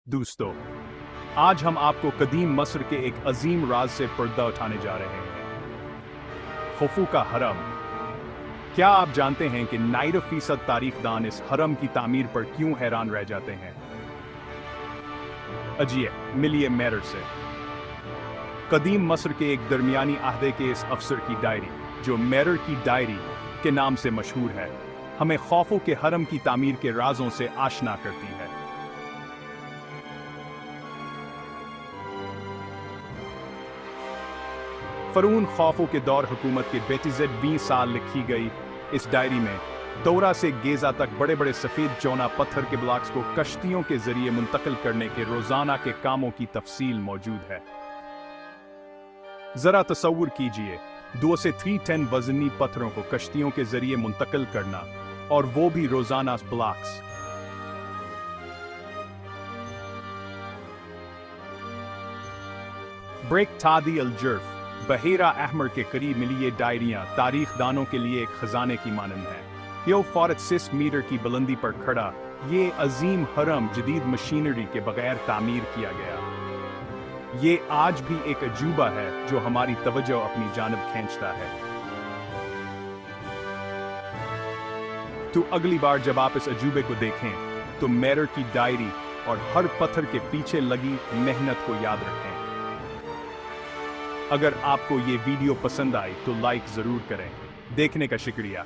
दोस्तों, आज हम आपको कदीम मस्र के एक अजीम राज से पर्दा उठाने जा रहे हैं। खुफू का हरम। क्या आप जानते हैं कि 90% तारीखदान इस हरम की तामीर पर क्यों हैरान रह जाते हैं? अजिए मिलिए मेरर से। कदीम मस्र के एक दरमियानी आहदे के इस अफसर की डायरी, जो मेरर की डायरी के नाम से मशहूर है, हमें खौफू के हरम की तामीर के राजों से आशना करती है। फरून खौफू के दौर हुकूमत के बेटिज़ेड 20 साल लिखी गई इस डायरी में तोरा से गेजा तक बड़े बड़े सफ़ेद चौना पत्थर के ब्लॉक्स को कश्तियों के जरिए मुंतकिल करने के रोजाना के कामों की तफसील मौजूद है। जरा तसव्वुर कीजिए, 2 से 3 टन वजनी पत्थरों को कश्तियों के जरिए मुंतकिल करना, और वो भी रोजाना ब्लॉक्स। ब्रेक तादी अल जर्फ बहेरा अहमर के करीब मिली ये डायरियां तारीखदानों के लिए एक खजाने की मानंद है। यो 46 मीटर की बुलंदी पर खड़ा ये अजीम हरम जदीद मशीनरी के बगैर तामीर किया गया। ये आज भी एक अजूबा है जो हमारी तवज्जो अपनी जानब खींचता है। तो अगली बार जब आप इस अजूबे को देखें तो मेरर की डायरी और हर पत्थर के पीछे लगी मेहनत को याद रखें। अगर आपको ये वीडियो पसंद आई तो लाइक जरूर करें। देखने का शुक्रिया।